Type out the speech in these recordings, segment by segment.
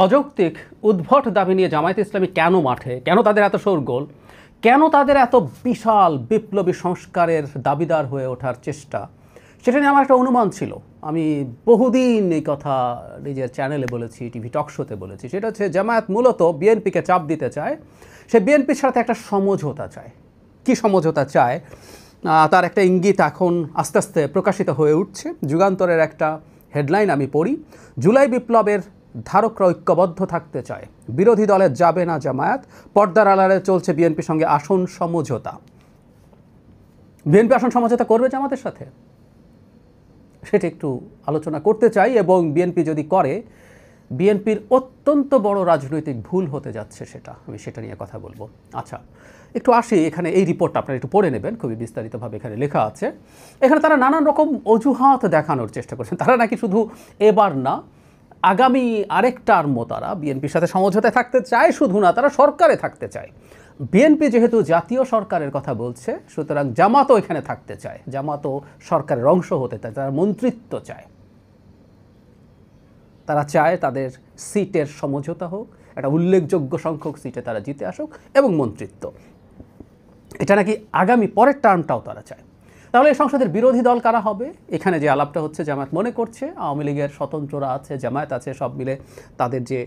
অযৌক্তিক উদ্ভট দাবি নিয়ে জামায়াত ইসলামী কেন মাঠে, কেন তাদের এত শোরগোল, কেন তাদের এত বিশাল বিপ্লবী সংস্কারের দাবিদার হয়ে ওঠার চেষ্টা, সেটা নিয়ে আমার একটা অনুমান ছিল। আমি বহুদিন এই কথা নিজের চ্যানেলে বলেছি, টিভি টক শোতে বলেছি। সেটা হচ্ছে জামায়াত মূলত বিএনপিকে চাপ দিতে চায়, সে বিএনপির সাথে একটা সমঝোতা চায়। কি সমঝোতা চায় তার একটা ইঙ্গিত এখন আস্তে আস্তে প্রকাশিত হয়ে উঠছে। যুগান্তরের একটা হেডলাইন আমি পড়ি, জুলাই বিপ্লবের ধারকরা ঐক্যবদ্ধ থাকতে চায়, বিরোধী দলে যাবে না জামায়াত, পর্দার আড়ালে চলছে বিএনপির সঙ্গে আসন সমঝোতা। বিএনপি আসন সমঝোতা করবে জামাতের সাথে, সেটা একটু আলোচনা করতে চাই। এবং বিএনপি যদি করে, বিএনপির অত্যন্ত বড় রাজনৈতিক ভুল হতে যাচ্ছে, আমি সেটা নিয়ে কথা বলবো। আচ্ছা, একটু আসি এখানে। এই রিপোর্টটা আপনারা একটু পড়ে নেবেন, খুবই বিস্তারিতভাবে এখানে লেখা আছে। এখানে তারা নানান রকম অজুহাত দেখানোর চেষ্টা করছেন। তারা নাকি শুধু এবার না, আগামী আরেক টার্মও তারা বিএনপির সাথে সমঝোতায় থাকতে চায়। শুধু না, তারা সরকারে থাকতে চায়। বিএনপি যেহেতু জাতীয় সরকারের কথা বলছে, সুতরাং জামাতও এখানে থাকতে চায়, জামাতও সরকারের অংশ হতে চায়, তারা মন্ত্রিত্ব চায়। তারা চায় তাদের সিটের সমঝোতা হোক, একটা উল্লেখযোগ্য সংখ্যক সিটে তারা জিতে আসুক, এবং মন্ত্রিত্ব। এটা নাকি আগামী পরের টার্মটাও তারা চায়। তাহলে এই সংসদের বিরোধী দল কারা হবে? এখানে যে আলাপটা হচ্ছে, জামায়াত মনে করছে আওয়ামী লীগের স্বতন্ত্ররা আছে, জামায়াত আছে, সব মিলে তাদের যে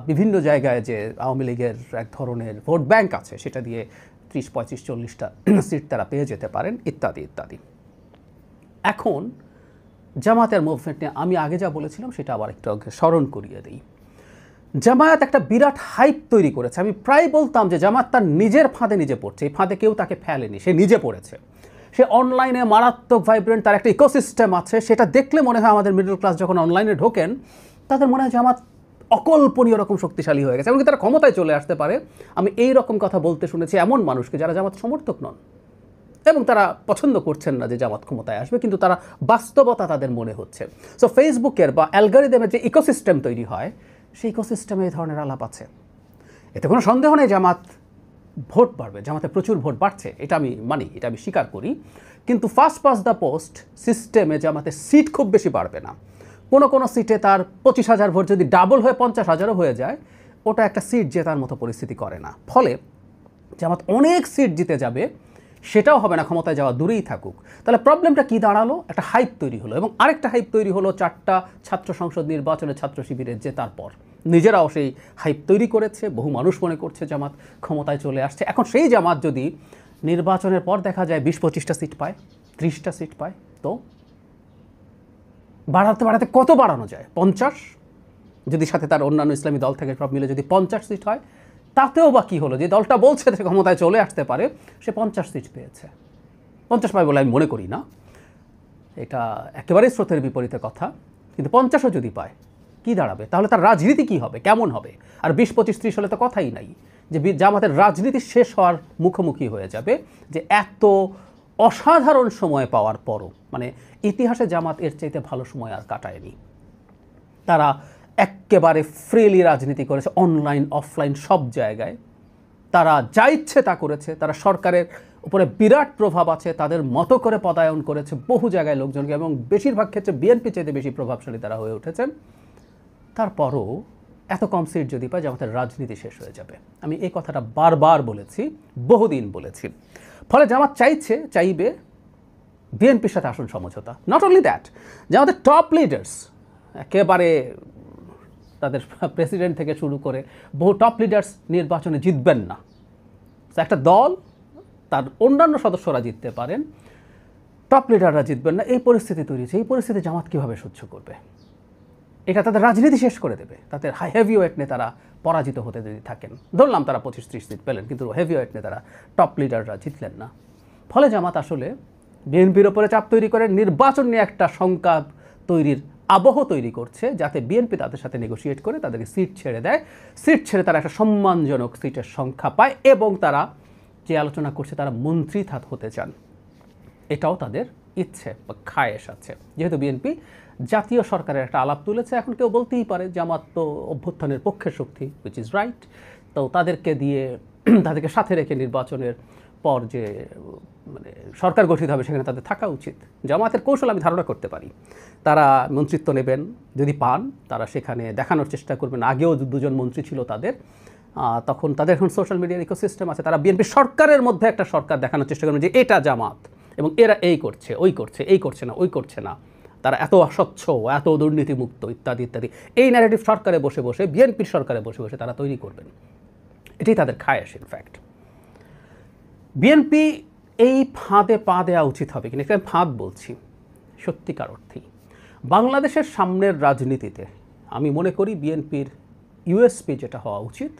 বিভিন্ন জায়গায় যে আওয়ামী লীগের এক ধরনের ভোট ব্যাংক আছে, সেটা দিয়ে 30, 35, 40টা সিট তারা পেয়ে যেতে পারেন, ইত্যাদি ইত্যাদি। এখন জামায়াতের মুভমেন্ট নিয়ে আমি আগে যা বলেছিলাম সেটা আবার একটু স্মরণ করিয়ে দিই। জামায়াত একটা বিরাট হাইপ তৈরি করেছে। আমি প্রায় বলতাম যে জামায়াত তার নিজের ফাঁদে নিজে পড়ছে, এই ফাঁদে কেউ তাকে ফেলেনি, সে নিজে পড়েছে। সে অনলাইনে মারাত্মক ভাইব্রেন্ট, তার একটা ইকোসিস্টেম আছে। সেটা দেখলে মনে হয় আমাদের মিডল ক্লাস যখন অনলাইনে ঢোকেন, তাদের মনে হয় জামায়াত অকল্পনীয় রকম শক্তিশালী হয়ে গেছে, এমনকি তারা ক্ষমতায় চলে আসতে পারে। আমি এই রকম কথা বলতে শুনেছি এমন মানুষকে যারা জামাত সমর্থক নন, এবং তারা পছন্দ করছেন না যে জামাত ক্ষমতায় আসবে, কিন্তু তারা বাস্তবতা তাদের মনে হচ্ছে। সো ফেসবুকের বা অ্যালগরিদমের যে ইকোসিস্টেম তৈরি হয়, সেই ইকোসিস্টেমে এই ধরনের আলাপ আছে। এতে কোনো সন্দেহ নেই জামাত ভোট বাড়বে, জামাতে প্রচুর ভোট বাড়ছে, এটা আমি মানি, এটা আমি স্বীকার করি। কিন্তু ফার্স্ট পাস দ্য পোস্ট সিস্টেমে জামাতের সিট খুব বেশি বাড়বে না। কোনো সিটে তার 25,000 ভোট যদি ডাবল হয়ে 50,000ও হয়ে যায়, ওটা একটা সিট জেতার মতো পরিস্থিতি করে না। ফলে জামাত অনেক সিট জিতে যাবে, সেটাও হবে না, ক্ষমতায় যাওয়া দূরেই থাকুক। তাহলে প্রবলেমটা কি দাঁড়ালো? একটা হাইপ তৈরি হলো, এবং আরেকটা হাইপ তৈরি হলো 4টা ছাত্র সংসদ নির্বাচনে ছাত্র শিবিরের জেতার পর। নিজেরাও সেই হাইপ তৈরি করেছে, বহু মানুষ মনে করছে জামাত ক্ষমতায় চলে আসছে। এখন সেই জামাত যদি নির্বাচনের পর দেখা যায় 20-25টা সিট পায়, 30টা সিট পায়, তো বাড়াতে বাড়াতে কত বাড়ানো যায়? 50? যদি সাথে তার অন্যান্য ইসলামী দল থেকে সব মিলে যদি 50 সিট হয়, তাতেও বা কী হলো? যে দলটা বলছে সে ক্ষমতায় চলে আসতে পারে, সে 50 সিট পেয়েছে। 50 পায় বলে আমি মনে করি না, এটা একেবারেই স্রোতের বিপরীতে কথা। কিন্তু 50ও যদি পায়, কি দাঁড়াবে? তাহলে তার রাজনীতি কি হবে, কেমন হবে? আর 20, 25, 30 হলে তো কথাই নাই, যে জামাতের রাজনীতি শেষ হওয়ার মুখোমুখি হয়ে যাবে। যে এত অসাধারণ সময় পাওয়ার পরও, মানে ইতিহাসে জামাত এর চাইতে ভালো সময় আর কাটায়নি। তারা একেবারে ফ্রিলি রাজনীতি করেছে, অনলাইন অফলাইন সব জায়গায় তারা যা ইচ্ছে তা করেছে। তারা সরকারের উপরে বিরাট প্রভাব আছে, তাদের মতো করে পদায়ন করেছে বহু জায়গায় লোকজনকে, এবং বেশিরভাগ ক্ষেত্রে বিএনপি চাইতে বেশি প্রভাবশালী তারা হয়ে উঠেছেন। তারপরও এত কম সিট যদি পায়, জামাতের রাজনীতি শেষ হয়ে যাবে। আমি এই কথাটা বারবার বলেছি, বহুদিন বলেছি। ফলে জামাত চাইবে বিএনপির সাথে আসন সমঝোতা। নট অনলি দ্যাট, জামাতের টপ লিডার্স, একেবারে তাদের প্রেসিডেন্ট থেকে শুরু করে বহু টপ লিডার্স নির্বাচনে জিতবেন না। একটা দল তার অন্যান্য সদস্যরা জিততে পারেন, টপ লিডাররা জিতবেন না, এই পরিস্থিতি তৈরি হয়েছে। এই পরিস্থিতি জামাত কীভাবে সহ্য করবে? এটা তাদের রাজনীতি শেষ করে দেবে। তাদের হেভিওয়েট নেতারা পরাজিত হতে যদি থাকেন, ধরলাম তারা 25-30 সিট পেলেন, কিন্তু হেভিওয়েট নেতারা, টপ লিডাররা জিতলেন না। ফলে জামাত আসলে বিএনপির ওপরে চাপ তৈরি করে নির্বাচন নিয়ে একটা শঙ্কা তৈরির আবহ তৈরি করছে, যাতে বিএনপি তাদের সাথে নেগোশিয়েট করে তাদেরকে সিট ছেড়ে দেয়। সিট ছেড়ে তারা একটা সম্মানজনক সিটের সংখ্যা পায়, এবং তারা যে আলোচনা করছে তারা মন্ত্রী হতে চান, এটাও তাদের ইচ্ছে বা খায়েশ আছে। যেহেতু বিএনপি জাতীয় সরকারের একটা আলাপ তুলেছে, এখন কেউ বলতেই পারে জামাত তো অভ্যুত্থানের পক্ষের শক্তি, হুইচ ইজ রাইট। তো তাদেরকে সাথে রেখে নির্বাচনের পর যে মানে সরকার গঠিত হবে সেখানে তাদের থাকা উচিত। জামাতের কৌশল আমি ধারণা করতে পারি, তারা মন্ত্রিত্ব নেবেন, যদি পান তারা সেখানে দেখানোর চেষ্টা করবেন আগেও দুজন মন্ত্রী ছিল তাদের, তখন তাদের এখন সোশ্যাল মিডিয়ার ইকোসিস্টেম আছে, তারা বিএনপি সরকারের মধ্যে একটা সরকার দেখানোর চেষ্টা করবেন যে এটা জামাত এবং এরা এই করছে ওই করছে, এই করছে না ওই করছে না, তারা এত অস্বচ্ছ, এত দুর্নীতিমুক্ত ইত্যাদি ইত্যাদি। এই ন্যারেটিভ সরকারে বসে বসে, বিএনপির সরকারে বসে বসে তারা তৈরি করবেন, এটাই তাদের খায়েশ। ইনফ্যাক্ট বিএনপি এই ফাঁদে পা দেওয়া উচিত হবে কিনা, একটা ফাঁদ বলছি সত্যিকার অর্থেই। বাংলাদেশের সামনের রাজনীতিতে আমি মনে করি বিএনপির ইউএসপি যেটা হওয়া উচিত,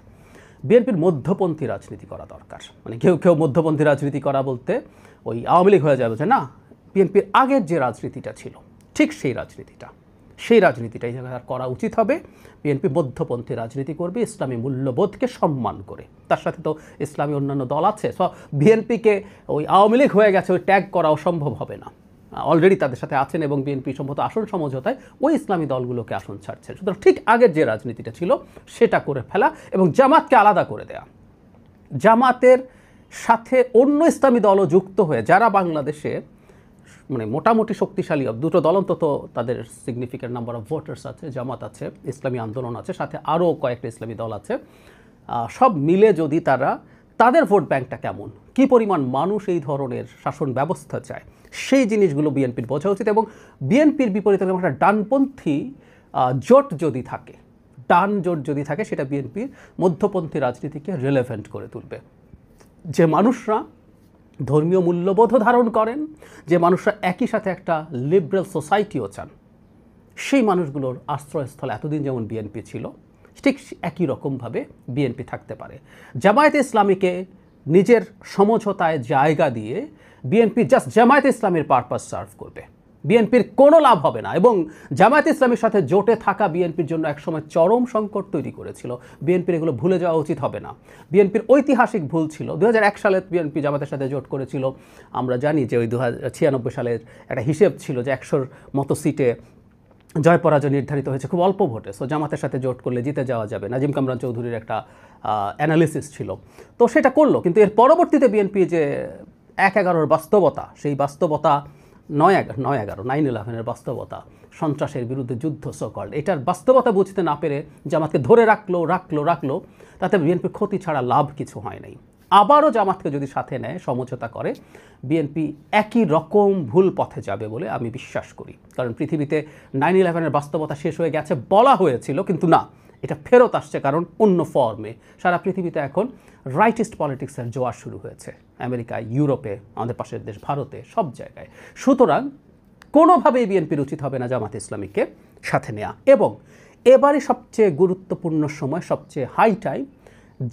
বিএনপির মধ্যপন্থী রাজনীতি করা দরকার। মানে কেউ কেউ মধ্যপন্থী রাজনীতি করা বলতে ওই আওয়ামী লীগ হয়ে যাবে, যে না, বিএনপির আগের যে রাজনীতিটা ছিল ঠিক সেই রাজনীতিটাই করা উচিত হবে। বিএনপি মধ্যপন্থী রাজনীতি করবে, ইসলামী মূল্যবোধকে সম্মান করে। তার সাথে তো ইসলামী অন্যান্য দল আছে, সো বিএনপিকে ওই আওয়ামী লীগ হয়ে গেছে ওই ট্যাগ করাও সম্ভব হবে না। অলরেডি তাদের সাথে আছেন এবং বিএনপি সম্ভবত আসন সমঝোতায় ওই ইসলামী দলগুলোকে আসন ছাড়ছেন। সুতরাং ঠিক আগের যে রাজনীতিটা ছিল সেটা করে ফেলা এবং জামাতকে আলাদা করে দেয়া। জামাতের সাথে অন্য ইসলামী দলও যুক্ত হয়ে যারা বাংলাদেশে মানে মোটামুটি শক্তিশালী, দুটো দল অন্তত তাদের সিগনিফিক্যান্ট নাম্বার অফ ভোটার্স আছে, জামাত আছে, ইসলামী আন্দোলন আছে, সাথে আরও কয়েকটা ইসলামী দল আছে, সব মিলে যদি তাদের ভোট ব্যাংকটা কেমন, কী পরিমাণ মানুষ এই ধরনের শাসন ব্যবস্থা চায়, সেই জিনিসগুলো বিএনপির বোঝা উচিত। এবং বিএনপির বিপরীতে একটা ডানপন্থী জোট যদি থাকে সেটা বিএনপির মধ্যপন্থী রাজনীতিকে রিলেভেন্ট করে তুলবে। যে মানুষরা ধর্মীয় মূল্যবোধও ধারণ করেন, যে মানুষরা একই সাথে একটা লিবারেল সোসাইটিও চান, সেই মানুষগুলোর আশ্রয়স্থল এতদিন যেমন বিএনপি ছিল ঠিক একই রকমভাবে বিএনপি থাকতে পারে। জামায়াতে ইসলামীকে নিজের সমঝোতায় জায়গা দিয়ে বিএনপি জাস্ট জামায়াতে ইসলামীর পারপাস সার্ভ করবে, বিএনপির কোনো লাভ হবে না। এবং জামায়াতে ইসলামীর সাথে জোটে থাকা বিএনপির জন্য একসময় চরম সংকট তৈরি করেছিল, বিএনপির এগুলো ভুলে যাওয়া উচিত হবে না। বিএনপির ঐতিহাসিক ভুল ছিল 2001 সালে বিএনপি জামাতের সাথে জোট করেছিল। আমরা জানি যে ওই 1996 সালের একটা হিসেব ছিল যে 100-র মতো সিটে জয় পরাজয় নির্ধারিত হয়েছে খুব অল্প ভোটে, সো জামাতের সাথে জোট করলে জিতে যাওয়া যাবে। নাজিম কামরান চৌধুরীর একটা অ্যানালিসিস ছিল, তো সেটা করলো। কিন্তু এর পরবর্তীতে বিএনপি যে 1/11-র বাস্তবতা, সেই বাস্তবতা 9/11 বাস্তবতা, সন্ত্রাসের বিরুদ্ধে যুদ্ধ সো-কল্ড, এটার বাস্তবতা বুঝতে না পেরে জামাতকে ধরে রাখলো, তাতে বিএনপির ক্ষতি ছাড়া লাভ কিছু হয় নাই। আবারও জামাতকে যদি সাথে নেয়, সমঝোতা করে, বিএনপি একই রকম ভুল পথে যাবে বলে আমি বিশ্বাস করি। কারণ পৃথিবীতে 9/11-এর বাস্তবতা শেষ হয়ে গেছে বলা হয়েছিল, কিন্তু না, এটা ফেরত আসছে, কারণ অন্য ফর্মে। সারা পৃথিবীতে এখন রাইটিস্ট পলিটিক্সের জোয়ার শুরু হয়েছে, আমেরিকায়, ইউরোপে, আমাদের পাশের দেশ ভারতে, সব জায়গায়। সুতরাং কোনোভাবেই বিএনপির উচিত হবে না জামাত ইসলামীকে সাথে নেওয়া। এবং এবারে সবচেয়ে গুরুত্বপূর্ণ সময়, সবচেয়ে হাই টাইম,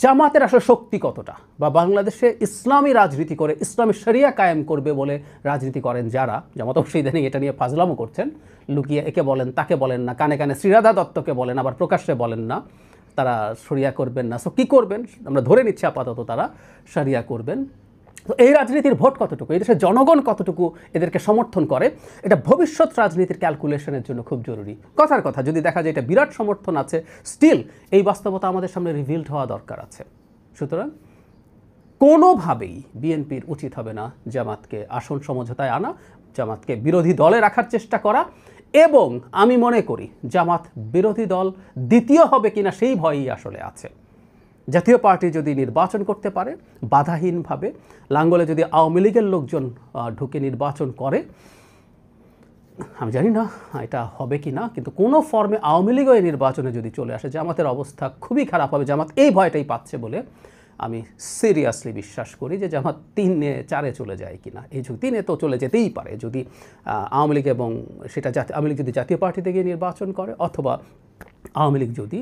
জামাতের আসলে শক্তি কতটা, বা বাংলাদেশে ইসলামী রাজনীতি করে ইসলামী শরিয়া কায়েম করবে বলে রাজনীতি করেন যারা, জামাত অবশ্যই ইদানিং এটা নিয়ে ফাজলামো করছেন, লুকিয়ে একে বলেন তাকে বলেন না, কানে কানে শ্রীরাধা দত্তকে বলেন, আবার প্রকাশ্যে বলেন না তারা শরিয়া করবেন না। সো কী করবেন, আমরা ধরে নিচ্ছি আপাতত তারা শরিয়া করবেন। তো এই রাজনীতির ভোট কতটুকু, এই দেশের জনগণ কতটুকু এদেরকে সমর্থন করে, এটা ভবিষ্যৎ রাজনীতির ক্যালকুলেশনের জন্য খুব জরুরি। কথার কথা, যদি দেখা যায় এটা বিরাট সমর্থন আছে, স্টিল এই বাস্তবতা আমাদের সামনে রিভিলড হওয়া দরকার আছে। সুতরাং কোনোভাবেই বিএনপির উচিত হবে না জামাতকে আসন সমঝোতায় আনা, জামাতকে বিরোধী দলে রাখার চেষ্টা করা। এবং আমি মনে করি জামাত বিরোধী দল দ্বিতীয় হবে কিনা সেই ভয়ই আসলে আছে। জাতীয় পার্টি যদি নির্বাচন করতে পারে বাধাহীনভাবে, লাঙ্গলে যদি আওয়ামী লীগের লোকজন ঢুকে নির্বাচন করে, আমি জানি না এটা হবে কি না, কিন্তু কোনো ফর্মে আওয়ামী লীগও এই নির্বাচনে যদি চলে আসে, জামাতের অবস্থা খুবই খারাপ হবে। জামাত এই ভয়টাই পাচ্ছে বলে আমি সিরিয়াসলি বিশ্বাস করি যে জামাত 3-4-এ চলে যায় কিনা। এই 3-এ তো চলে যেতেই পারে যদি আওয়ামী লীগ, এবং সেটা আওয়ামী লীগ যদি জাতীয় পার্টিতে গিয়ে নির্বাচন করে, অথবা আওয়ামী লীগ যদি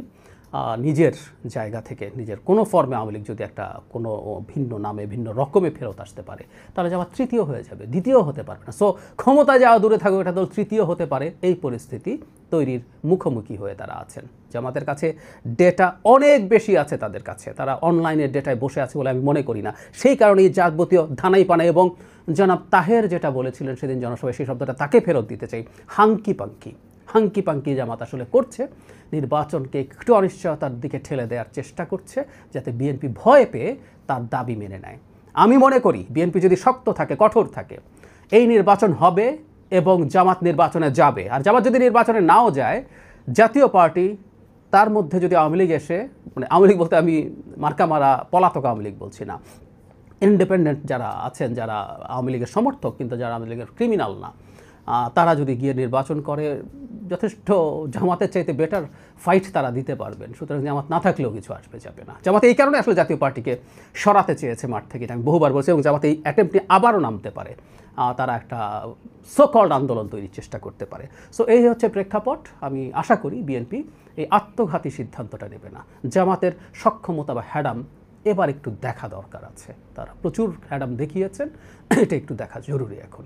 নিজের জায়গা থেকে, নিজের কোনো ফর্মে আওয়ামী লীগ যদি একটা কোনো ভিন্ন নামে, ভিন্ন রকমে ফেরত আসতে পারে, তাহলে জামাত তৃতীয় হয়ে যাবে, দ্বিতীয় হতে পারবে না। সো ক্ষমতায় যাওয়া দূরে থাকবে, এটা দল তৃতীয় হতে পারে, এই পরিস্থিতি তৈরির মুখোমুখি হয়ে তারা আছেন। জামাতের কাছে ডেটা অনেক বেশি আছে, তাদের কাছে, তারা অনলাইনের ডেটায় বসে আছে বলে আমি মনে করি না। সেই কারণেই যাবতীয় ধানাই পানাই, এবং জনাব তাহের যেটা বলেছিলেন সেদিন জনসভায়, সেই শব্দটা তাকে ফেরত দিতে চাই, হাঙ্কি পাঙ্কি জামাত আসলে করছে, নির্বাচনকে একটু অনিশ্চয়তার দিকে ঠেলে দেওয়ার চেষ্টা করছে, যাতে বিএনপি ভয় পেয়ে তার দাবি মেনে নেয়। আমি মনে করি বিএনপি যদি শক্ত থাকে, কঠোর থাকে, এই নির্বাচন হবে এবং জামাত নির্বাচনে যাবে। আর জামাত যদি নির্বাচনে নাও যায়, জাতীয় পার্টি তার মধ্যে যদি আওয়ামী লীগ এসে, মানে আওয়ামী লীগ বলতে আমি মার্কা মারা পলাতক আওয়ামী লীগ বলছি না, ইন্ডিপেন্ডেন্ট যারা আছেন, যারা আওয়ামী লীগের সমর্থক কিন্তু যারা আওয়ামী লীগের ক্রিমিনাল না, তারা যদি গিয়ে নির্বাচন করে যথেষ্ট জামাতের চাইতে বেটার ফাইট তারা দিতে পারবেন। সুতরাং জামাত না থাকলেও কিছু আসবে যাবে না। জামাত এই কারণে আসলে জাতীয় পার্টিকে সরাতে চেয়েছে মাঠ থেকে, এটা আমি বহুবার বলছি, এবং জামাত এই অ্যাটেম্পটে আবারও নামতে পারে, তারা একটা সোকল্ড আন্দোলন তৈরির চেষ্টা করতে পারে। সো এই হচ্ছে প্রেক্ষাপট। আমি আশা করি বিএনপি এই আত্মঘাতী সিদ্ধান্তটা নেবে না। জামাতের সক্ষমতা বা হ্যাডাম এবার একটু দেখা দরকার আছে। তারা প্রচুর হ্যাডাম দেখিয়েছেন, এটা একটু দেখা জরুরি এখন।